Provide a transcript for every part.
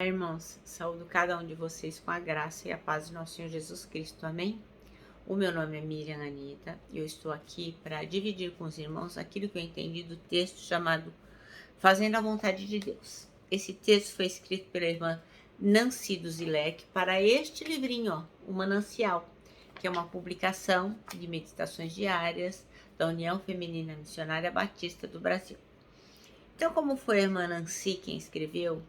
Irmãos, saúdo cada um de vocês com a graça e a paz do nosso Senhor Jesus Cristo, amém? O meu nome é Miriam Anita e eu estou aqui para dividir com os irmãos aquilo que eu entendi do texto chamado Fazendo a Vontade de Deus. Esse texto foi escrito pela irmã Nancy do Zilek para este livrinho, ó, o Manancial, que é uma publicação de meditações diárias da União Feminina Missionária Batista do Brasil. Então, como foi a irmã Nancy quem escreveu,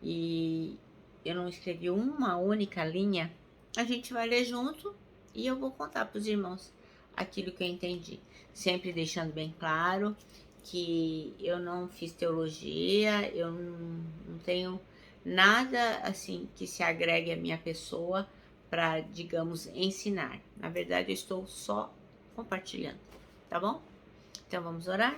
e eu não escrevi uma única linha, a gente vai ler junto e eu vou contar para os irmãos aquilo que eu entendi. Sempre deixando bem claro que eu não fiz teologia, eu não tenho nada assim que se agregue à minha pessoa para, digamos, ensinar. Na verdade, eu estou só compartilhando, tá bom? Então vamos orar?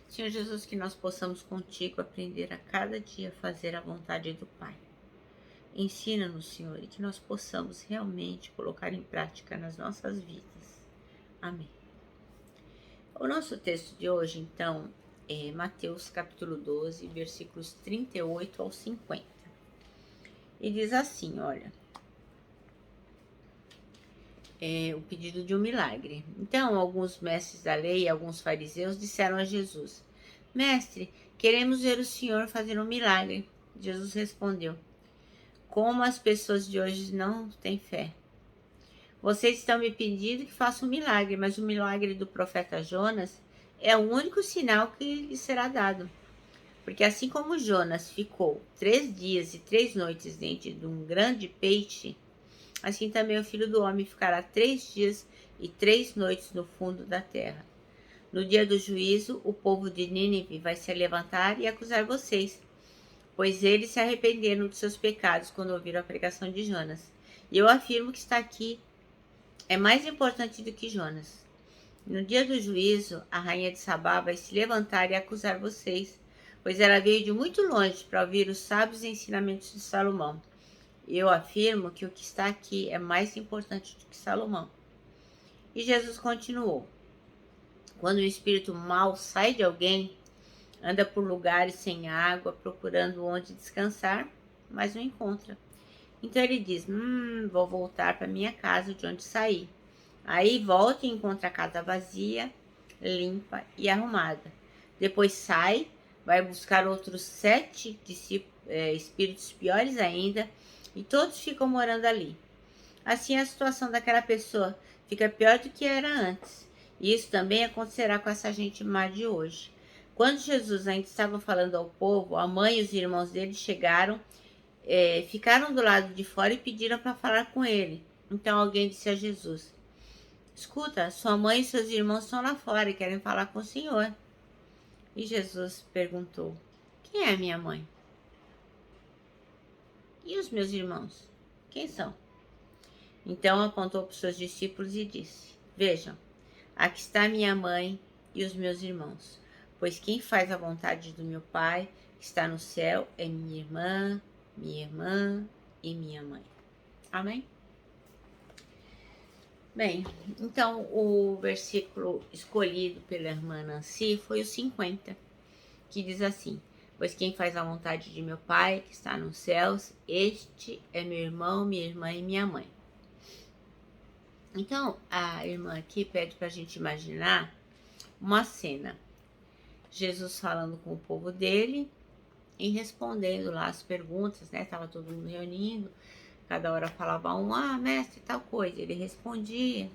Senhor Jesus, que nós possamos contigo aprender a cada dia a fazer a vontade do Pai. Ensina-nos, Senhor, e que nós possamos realmente colocar em prática nas nossas vidas. Amém. O nosso texto de hoje, então, é Mateus capítulo 12, versículos 38 ao 50. E diz assim, olha, o pedido de um milagre. Então, alguns mestres da lei e alguns fariseus disseram a Jesus: Mestre, queremos ver o Senhor fazer um milagre. Jesus respondeu: Como as pessoas de hoje não têm fé. Vocês estão me pedindo que faça um milagre, mas o milagre do profeta Jonas é o único sinal que lhe será dado. Porque assim como Jonas ficou 3 dias e 3 noites dentro de um grande peixe, assim também o Filho do Homem ficará 3 dias e 3 noites no fundo da terra. No dia do juízo, o povo de Nínive vai se levantar e acusar vocês, pois eles se arrependeram dos seus pecados quando ouviram a pregação de Jonas. E eu afirmo que está aqui é mais importante do que Jonas. No dia do juízo, a rainha de Sabá vai se levantar e acusar vocês, pois ela veio de muito longe para ouvir os sábios ensinamentos de Salomão. E eu afirmo que o que está aqui é mais importante do que Salomão. E Jesus continuou: Quando o espírito mau sai de alguém, anda por lugares sem água, procurando onde descansar, mas não encontra. Então ele diz: vou voltar para minha casa de onde saí. Aí volta e encontra a casa vazia, limpa e arrumada. Depois sai, vai buscar outros 7 espíritos piores ainda, e todos ficam morando ali. Assim a situação daquela pessoa fica pior do que era antes. E isso também acontecerá com essa gente má de hoje. Quando Jesus ainda estava falando ao povo, a mãe e os irmãos dele chegaram, ficaram do lado de fora e pediram para falar com ele. Então alguém disse a Jesus: Escuta, sua mãe e seus irmãos estão lá fora e querem falar com o Senhor. E Jesus perguntou: Quem é minha mãe? E os meus irmãos? Quem são? Então apontou para os seus discípulos e disse: Vejam, aqui está minha mãe e os meus irmãos. Pois quem faz a vontade do meu Pai, que está no céu, é minha irmã e minha mãe. Amém? Bem, então o versículo escolhido pela irmã Nancy foi o 50, que diz assim: Pois quem faz a vontade de meu Pai, que está nos céus, este é meu irmão, minha irmã e minha mãe. Então, a irmã aqui pede para a gente imaginar uma cena. Jesus falando com o povo dele e respondendo lá as perguntas, né? Tava todo mundo reunindo, cada hora falava um: mestre, tal coisa. Ele respondia.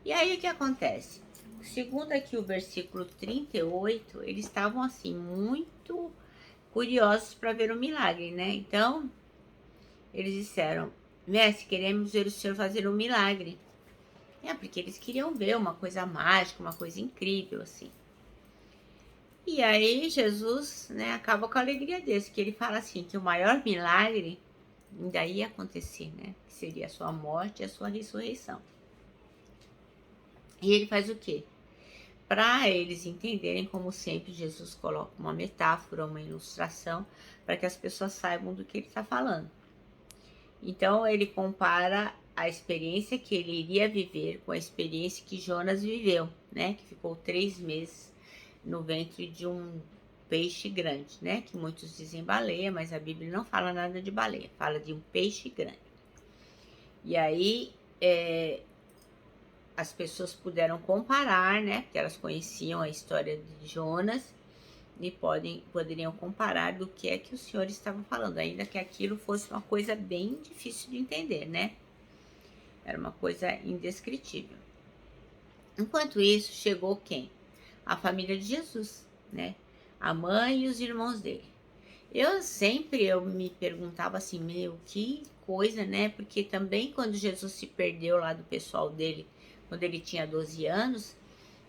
E aí o que acontece? Segundo aqui o versículo 38, eles estavam assim muito curiosos para ver o milagre, né? Então, eles disseram: Mestre, queremos ver o Senhor fazer um milagre. Porque eles queriam ver uma coisa mágica, uma coisa incrível, assim. E aí Jesus, né, acaba com a alegria desse, que ele fala assim, que o maior milagre ainda ia acontecer, né? Que seria a sua morte e a sua ressurreição. E ele faz o quê? Para eles entenderem, como sempre, Jesus coloca uma metáfora, uma ilustração, para que as pessoas saibam do que ele está falando. Então, ele compara a experiência que ele iria viver com a experiência que Jonas viveu, né? Que ficou 3 meses no ventre de um peixe grande, né? Que muitos dizem baleia, mas a Bíblia não fala nada de baleia, fala de um peixe grande. E aí, as pessoas puderam comparar, né? Porque elas conheciam a história de Jonas e poderiam comparar do que é que o Senhor estava falando, ainda que aquilo fosse uma coisa bem difícil de entender, né? Era uma coisa indescritível. Enquanto isso, chegou quem? A família de Jesus, né? A mãe e os irmãos dele. Eu me perguntava assim, meu, que coisa, né? Porque também quando Jesus se perdeu lá do pessoal dele, quando ele tinha 12 anos,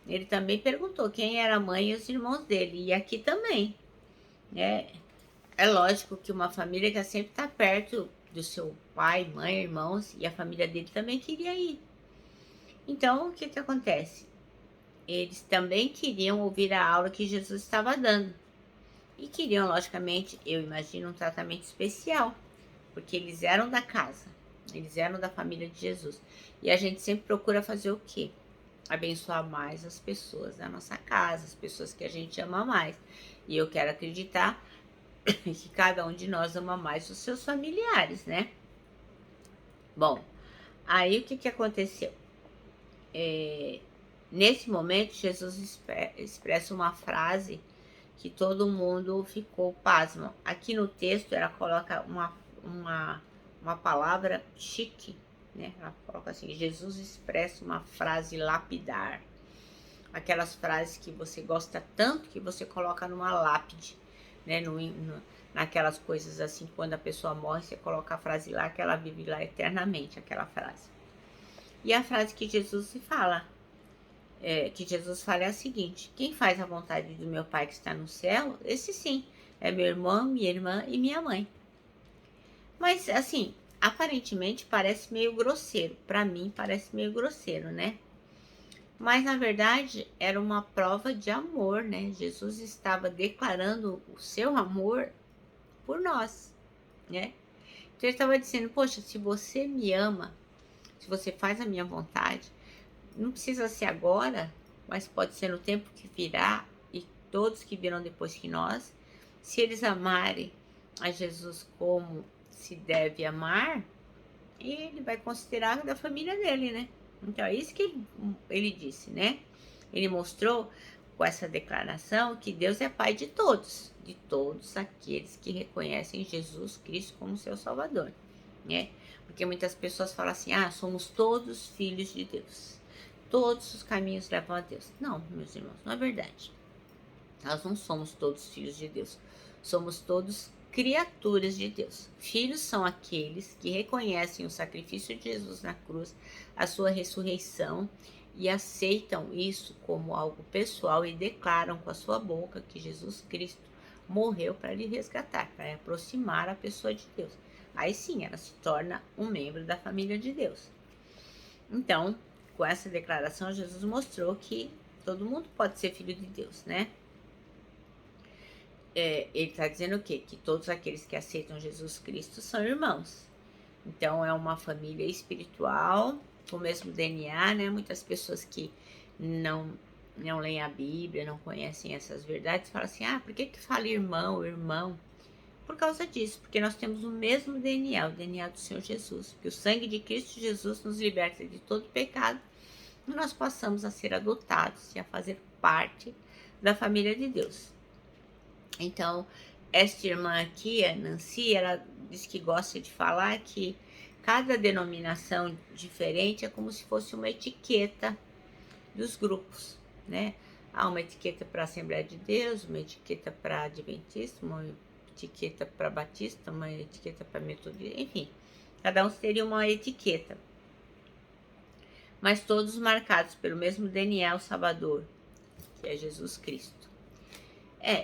ele também perguntou quem era a mãe e os irmãos dele. E aqui também, né? É lógico que uma família quer sempre estar perto do seu pai, mãe, irmãos, e a família dele também queria ir. Então, o que que acontece? Eles também queriam ouvir a aula que Jesus estava dando. E queriam, logicamente, eu imagino, um tratamento especial, porque eles eram da casa, eles eram da família de Jesus. E a gente sempre procura fazer o quê? Abençoar mais as pessoas da nossa casa, as pessoas que a gente ama mais. E eu quero acreditar que cada um de nós ama mais os seus familiares, né? Bom, aí o que que aconteceu? Nesse momento, Jesus expressa uma frase que todo mundo ficou pasmo. Aqui no texto, ela coloca uma palavra chique, né? Ela coloca assim, Jesus expressa uma frase lapidar. Aquelas frases que você gosta tanto que você coloca numa lápide, né? Naquelas coisas assim, quando a pessoa morre, você coloca a frase lá, que ela vive lá eternamente, aquela frase. E a frase que Jesus fala é a seguinte: quem faz a vontade do meu Pai que está no céu, esse sim, é meu irmão, minha irmã e minha mãe. Mas assim, aparentemente parece meio grosseiro, para mim parece meio grosseiro, né? Mas na verdade era uma prova de amor, né? Jesus estava declarando o seu amor por nós, né? Então ele estava dizendo: poxa, se você me ama, se você faz a minha vontade, não precisa ser agora, mas pode ser no tempo que virá, e todos que virão depois que nós, se eles amarem a Jesus como se deve amar, ele vai considerar da família dele, né? Então é isso que ele disse, né? Ele mostrou com essa declaração que Deus é Pai de todos aqueles que reconhecem Jesus Cristo como seu Salvador, né? Porque muitas pessoas falam assim: ah, somos todos filhos de Deus. Todos os caminhos levam a Deus. Não, meus irmãos, não é verdade. Nós não somos todos filhos de Deus. Somos todos criaturas de Deus. Filhos são aqueles que reconhecem o sacrifício de Jesus na cruz, a sua ressurreição, e aceitam isso como algo pessoal e declaram com a sua boca que Jesus Cristo morreu para lhe resgatar, para aproximar a pessoa de Deus. Aí sim, ela se torna um membro da família de Deus. Então, com essa declaração, Jesus mostrou que todo mundo pode ser filho de Deus, né? Ele está dizendo o quê? Que todos aqueles que aceitam Jesus Cristo são irmãos. Então, é uma família espiritual, com o mesmo DNA, né? Muitas pessoas que não leem a Bíblia, não conhecem essas verdades, falam assim: ah, por que fala irmão, irmão? Por causa disso, porque nós temos o mesmo DNA, o DNA do Senhor Jesus. Porque o sangue de Cristo Jesus nos liberta de todo pecado e nós passamos a ser adotados e a fazer parte da família de Deus. Então, esta irmã aqui, a Nancy, ela diz que gosta de falar que cada denominação diferente é como se fosse uma etiqueta dos grupos, né? Há uma etiqueta para a Assembleia de Deus, uma etiqueta para Adventista, uma etiqueta para Batista, uma etiqueta para Metodista, enfim. Cada um teria uma etiqueta. Mas todos marcados pelo mesmo DNA, o Salvador, que é Jesus Cristo.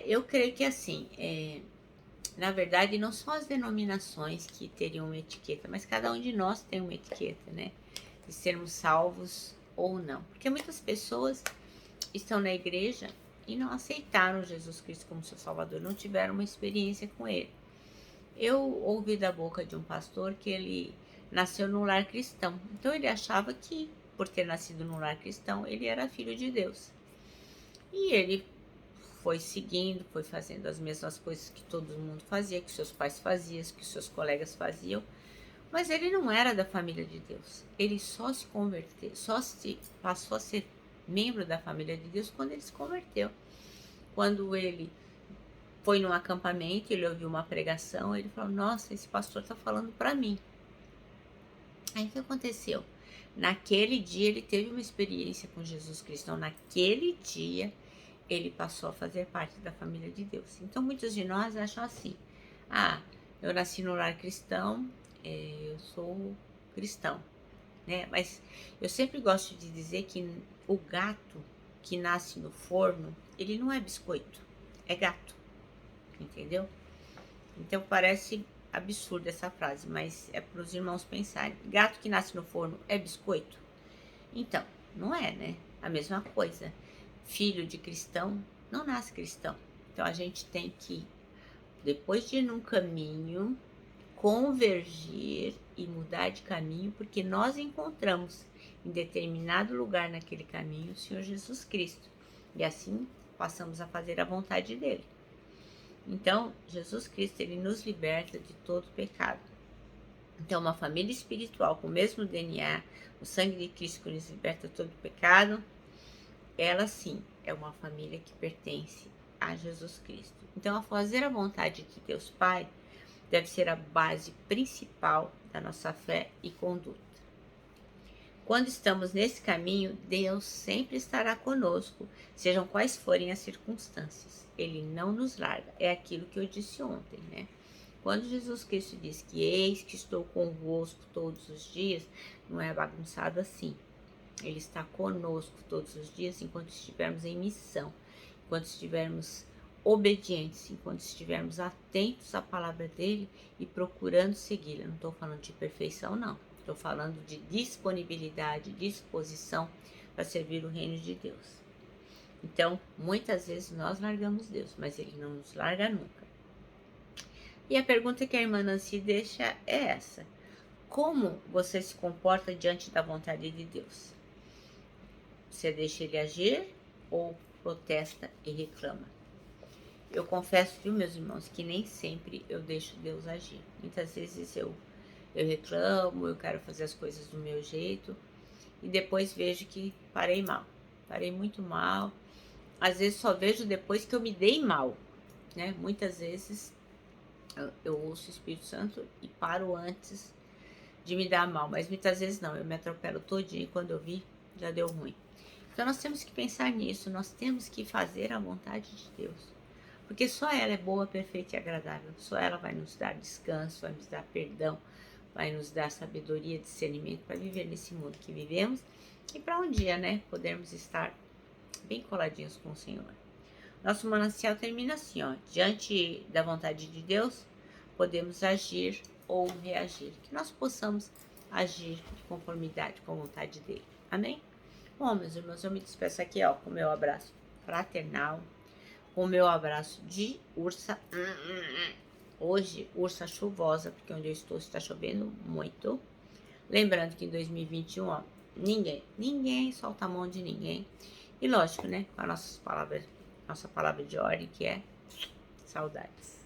Eu creio que assim, na verdade não são as denominações que teriam uma etiqueta, mas cada um de nós tem uma etiqueta, né? De sermos salvos ou não. Porque muitas pessoas estão na igreja e não aceitaram Jesus Cristo como seu Salvador, não tiveram uma experiência com ele. Eu ouvi da boca de um pastor que ele nasceu num lar cristão, então ele achava que, por ter nascido num lar cristão, ele era filho de Deus. E ele foi seguindo, foi fazendo as mesmas coisas que todo mundo fazia, que seus pais faziam, que seus colegas faziam, mas ele não era da família de Deus. Ele só se converteu, só se passou a ser membro da família de Deus quando ele se converteu. Quando ele foi num acampamento, ele ouviu uma pregação, ele falou: nossa, esse pastor está falando para mim. Aí o que aconteceu? Naquele dia ele teve uma experiência com Jesus Cristo. Então, naquele dia ele passou a fazer parte da família de Deus. Então, muitos de nós acham assim: ah, eu nasci no lar cristão, eu sou cristão, né? Mas eu sempre gosto de dizer que o gato que nasce no forno, ele não é biscoito, é gato, entendeu? Então parece absurda essa frase, mas é para os irmãos pensarem. Gato que nasce no forno é biscoito? Então, não é, né? A mesma coisa. Filho de cristão não nasce cristão. Então a gente tem que, depois de ir num caminho, convergir e mudar de caminho, porque nós encontramos em determinado lugar naquele caminho o Senhor Jesus Cristo. E assim passamos a fazer a vontade dele. Então, Jesus Cristo, ele nos liberta de todo pecado. Então, uma família espiritual com o mesmo DNA, o sangue de Cristo que nos liberta de todo pecado, ela sim é uma família que pertence a Jesus Cristo. Então, a fazer a vontade de Deus Pai deve ser a base principal da nossa fé e conduta. Quando estamos nesse caminho, Deus sempre estará conosco, sejam quais forem as circunstâncias. Ele não nos larga. É aquilo que eu disse ontem, né? Quando Jesus Cristo diz que eis que estou convosco todos os dias, não é bagunçado assim. Ele está conosco todos os dias enquanto estivermos em missão, enquanto estivermos obedientes, enquanto estivermos atentos à palavra dele e procurando segui-la. Não estou falando de perfeição, não. Estou falando de disponibilidade, disposição para servir o reino de Deus. Então, muitas vezes nós largamos Deus, mas ele não nos larga nunca. E a pergunta que a irmã Nancy deixa é essa: como você se comporta diante da vontade de Deus? Você deixa ele agir ou protesta e reclama? Eu confesso, viu, meus irmãos, que nem sempre eu deixo Deus agir. Muitas vezes eu reclamo, eu quero fazer as coisas do meu jeito e depois vejo que parei mal. Parei muito mal. Às vezes só vejo depois que eu me dei mal, né? Muitas vezes eu ouço o Espírito Santo e paro antes de me dar mal, mas muitas vezes não, eu me atropelo todinho e quando eu vi, já deu ruim. Então nós temos que pensar nisso, nós temos que fazer a vontade de Deus. Porque só ela é boa, perfeita e agradável. Só ela vai nos dar descanso, vai nos dar perdão, vai nos dar sabedoria, discernimento para viver nesse mundo que vivemos e para um dia, né, podermos estar bem coladinhos com o Senhor. Nosso manancial termina assim, ó: diante da vontade de Deus, podemos agir ou reagir. Que nós possamos agir de conformidade com a vontade dele. Amém? Bom, meus irmãos, eu me despeço aqui, ó, com o meu abraço fraternal, com o meu abraço de ursa. Hoje, ursa chuvosa, porque onde eu estou está chovendo muito. Lembrando que em 2021, ó, ninguém solta a mão de ninguém. E lógico, né, com a nossa palavra de ordem, que é saudades.